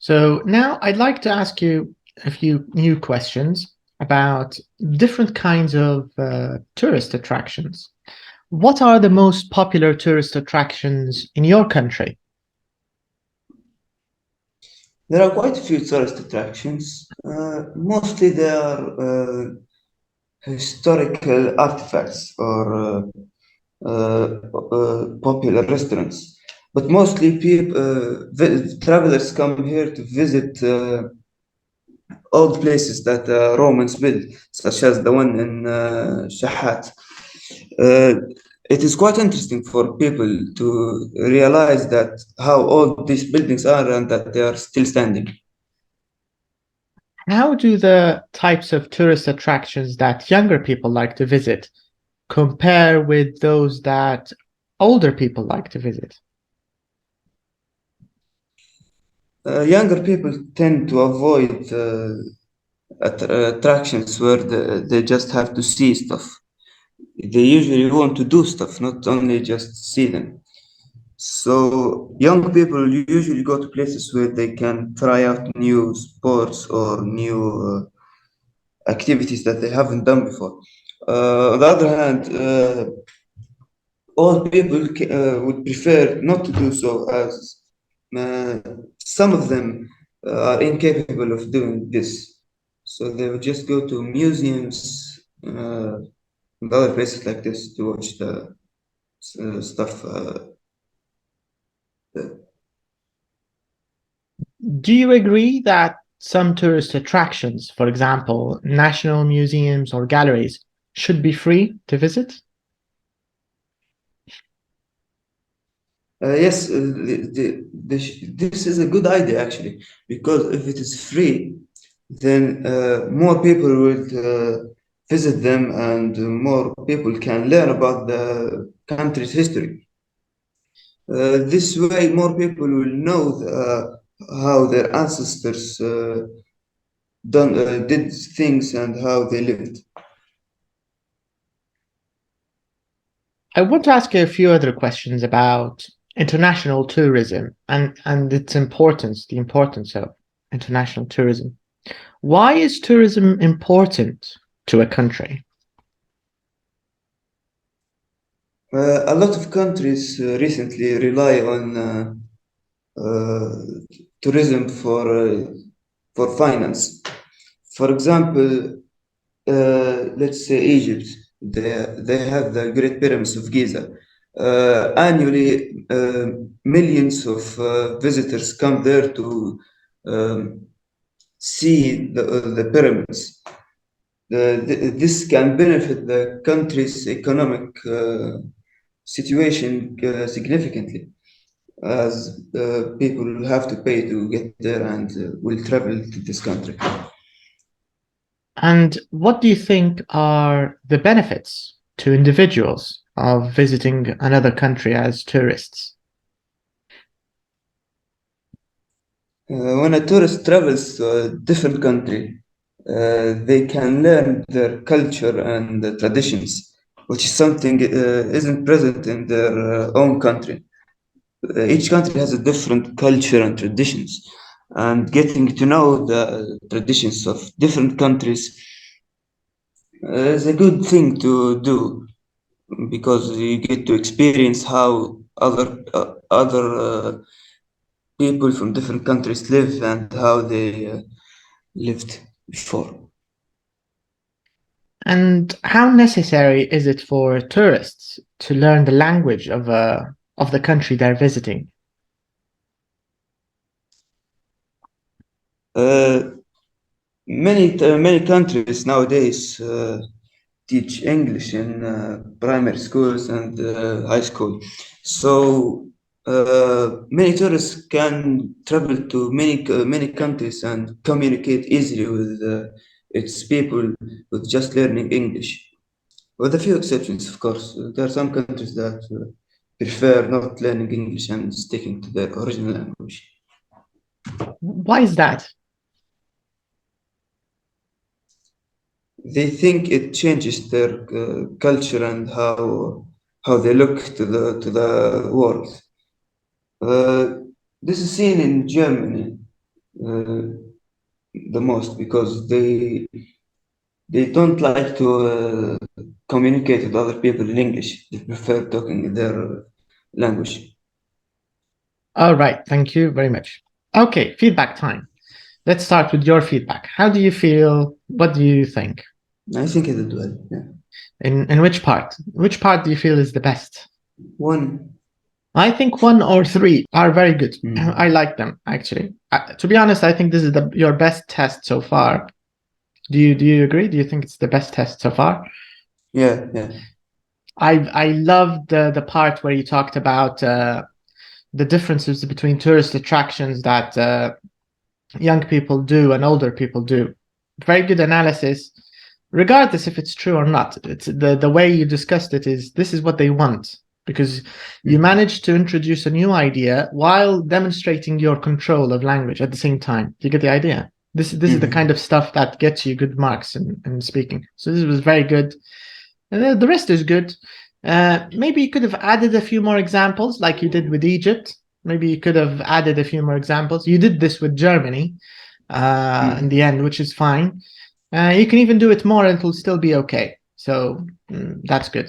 So now I'd like to ask you a few new questions about different kinds of tourist attractions. What are the most popular tourist attractions in your country? There are quite a few tourist attractions. Mostly they are historical artifacts or popular restaurants. But mostly people, travelers come here to visit old places that Romans built, such as the one in Shahat. Uh, it is quite interesting for people to realize that how old these buildings are and that they are still standing. How do the types of tourist attractions that younger people like to visit compare with those that older people like to visit? Younger people tend to avoid attractions where they just have to see stuff. They usually want to do stuff, not only just see them. So young people usually go to places where they can try out new sports or new activities that they haven't done before. On the other hand, old people would prefer not to do so, as uh, some of them are incapable of doing this. So they would just go to museums and other places like this to watch the stuff. Do you agree that some tourist attractions, for example, national museums or galleries, should be free to visit? Yes, this is a good idea actually, because if it is free, then more people will visit them and more people can learn about the country's history. This way, more people will know how their ancestors did things and how they lived. I want to ask you a few other questions about international tourism and its importance, the importance of international tourism. Why is tourism important to a country? A lot of countries recently rely on uh, tourism for finance. For example, let's say Egypt, they have the Great Pyramids of Giza. Annually, millions of visitors come there to um, see the pyramids. This can benefit the country's economic situation significantly, as people will have to pay to get there and will travel to this country. And what do you think are the benefits to individuals of visiting another country as tourists? When a tourist travels to a different country, they can learn their culture and the traditions, which is something isn't present in their own country. Each country has a different culture and traditions, and getting to know the traditions of different countries is a good thing to do because you get to experience how other people from different countries live and how they lived before. And how necessary is it for tourists to learn the language of the country they're visiting? Uh, many countries nowadays teach English in primary schools and high school. So many tourists can travel to many countries and communicate easily with its people with just learning English. With a few exceptions, of course. There are some countries that prefer not learning English and sticking to their original language. Why is that? They think it changes their culture and how they look to the world. Uh, this is seen in Germany. the most, because they don't like to communicate with other people in English. They prefer talking in their language. All right, thank you very much. Okay, feedback time. Let's start with your feedback. How do you feel? What do you think? I think it did well. Yeah. In which part? Which part do you feel is the best? One. I think 1 or 3 are very good. Mm. I like them, actually. To be honest, I think this is your best test so far. Do you agree? Do you think it's the best test so far? Yeah. I loved the part where you talked about the differences between tourist attractions that young people do and older people do. Very good analysis, regardless if it's true or not. It's the way you discussed it is this is what they want, because you managed to introduce a new idea while demonstrating your control of language at the same time. Do you get the idea? This is the kind of stuff that gets you good marks in speaking. So this was very good. And the rest is good. Maybe you could have added a few more examples like you did with Egypt. Maybe you could have added a few more examples. You did this with Germany in the end, which is fine. You can even do it more and it'll still be okay. So that's good.